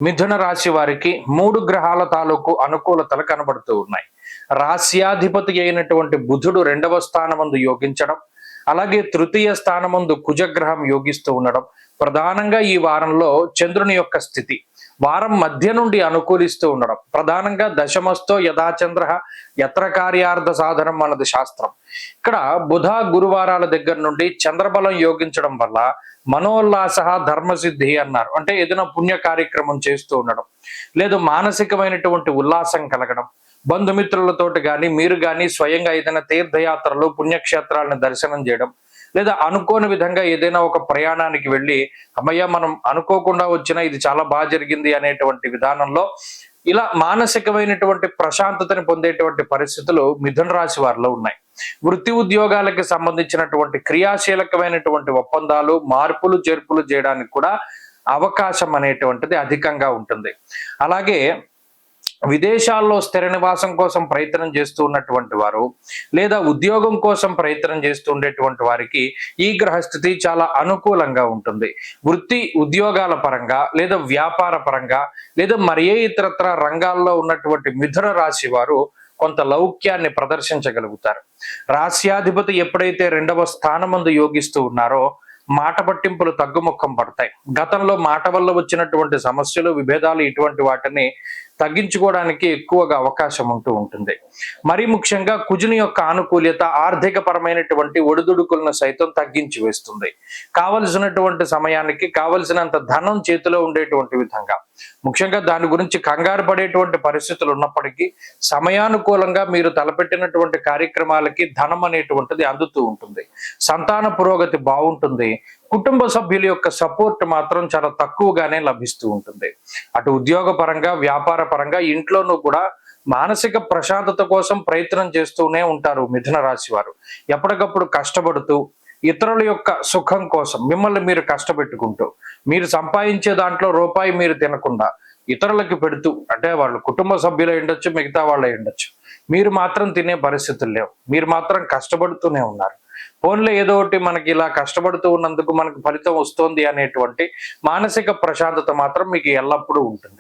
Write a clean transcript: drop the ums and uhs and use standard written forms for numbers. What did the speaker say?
మిథున రాశి వారికి 3 గ్రహాల తాలూకు అనుకూలతలు కనబడుతూ ఉన్నాయి. రాశ్యాధిపతి అయినటువంటి బుధుడు 2వ స్థానమందు యోగించడం, అలాగే తృతీయ స్థానమందు కుజగ్రహం యోగిస్తూ ఉండడం, ప్రధానంగా ఈ వారంలో చంద్రుని యొక్క స్థితి వారం మధ్య నుండి అనుకూలిస్తూ ఉండడం, ప్రధానంగా దశమస్థో యథాచంద్ర యత్ర కార్యార్థ సాధనం అన్నది శాస్త్రం. ఇక్కడ బుధ గురువారాల దగ్గర నుండి చంద్రబలం యోగించడం వల్ల మనోల్లాస ధర్మసిద్ధి అన్నారు. అంటే ఏదైనా పుణ్య కార్యక్రమం చేస్తూ ఉండడం, లేదు మానసికమైనటువంటి ఉల్లాసం కలగడం, బంధుమిత్రులతోటి కానీ మీరు కానీ స్వయంగా ఏదైనా తీర్థయాత్రలు పుణ్యక్షేత్రాలను దర్శనం చేయడం, లేదా అనుకోని విధంగా ఏదైనా ఒక ప్రయాణానికి వెళ్ళి అమ్మయ్య మనం అనుకోకుండా వచ్చినా ఇది చాలా బాగా జరిగింది అనేటువంటి విధానంలో ఇలా మానసికమైనటువంటి ప్రశాంతతని పొందేటువంటి పరిస్థితులు మిథున రాశి వారిలో ఉన్నాయి. వృత్తి ఉద్యోగాలకు సంబంధించినటువంటి క్రియాశీలకమైనటువంటి ఒప్పందాలు, మార్పులు చేర్పులు చేయడానికి కూడా అవకాశం అనేటువంటిది అధికంగా ఉంటుంది. అలాగే విదేశాల్లో స్థిర నివాసం కోసం ప్రయత్నం చేస్తూ ఉన్నటువంటి వారు, లేదా ఉద్యోగం కోసం ప్రయత్నం చేస్తూ ఉండేటువంటి వారికి ఈ గ్రహస్థితి చాలా అనుకూలంగా ఉంటుంది. వృత్తి ఉద్యోగాల పరంగా, లేదా వ్యాపార పరంగా, లేదా మరి ఏ ఇతరత్ర రంగాల్లో ఉన్నటువంటి మిథున రాశి వారు కొంత లౌక్యాన్ని ప్రదర్శించగలుగుతారు. రాశ్యాధిపతి ఎప్పుడైతే 2వ స్థానమందు యోగిస్తూ ఉన్నారో మాట పట్టింపులు తగ్గుముఖం పడతాయి. గతంలో మాట వల్ల వచ్చినటువంటి సమస్యలు, విభేదాలు ఇటువంటి వాటిని తగ్గించుకోవడానికి ఎక్కువగా అవకాశం ఉంటూ ఉంటుంది. మరి ముఖ్యంగా కుజుని యొక్క ఆనుకూల్యత ఆర్థిక పరమైనటువంటి ఒడిదుడుకులను సైతం తగ్గించి వేస్తుంది. కావలసినటువంటి సమయానికి కావలసినంత ధనం చేతిలో ఉండేటువంటి విధంగా, ముఖ్యంగా దాని గురించి కంగారు పడేటువంటి పరిస్థితులు ఉన్నప్పటికీ సమయానుకూలంగా మీరు తలపెట్టినటువంటి కార్యక్రమాలకి ధనం అనేటువంటిది అందుతూ ఉంటుంది. సంతాన పురోగతి బాగుంటుంది. కుటుంబ సభ్యుల యొక్క సపోర్ట్ మాత్రం చాలా తక్కువగానే లభిస్తూ ఉంటుంది. అటు ఉద్యోగ పరంగా, వ్యాపార పరంగా, ఇంట్లోనూ కూడా మానసిక ప్రశాంతత కోసం ప్రయత్నం చేస్తూనే ఉంటారు మిథున రాశి వారు. ఎప్పటికప్పుడు కష్టపడుతూ ఇతరుల యొక్క సుఖం కోసం మిమ్మల్ని మీరు కష్టపెట్టుకుంటూ, మీరు సంపాదించే దాంట్లో రూపాయి మీరు తినకుండా ఇతరులకి పెడుతూ, అంటే వాళ్ళు కుటుంబ సభ్యులు ఉండొచ్చు, మిగతా వాళ్ళు ఉండొచ్చు, మీరు మాత్రం తినే పరిస్థితులు లేవు. మీరు మాత్రం కష్టపడుతూనే ఉన్నారు. ఫోన్లో ఏదో ఒకటి మనకి ఇలా కష్టపడుతూ ఉన్నందుకు మనకు ఫలితం వస్తోంది అనేటువంటి మానసిక ప్రశాంతత మాత్రం మీకు ఎల్లప్పుడూ ఉంటుంది.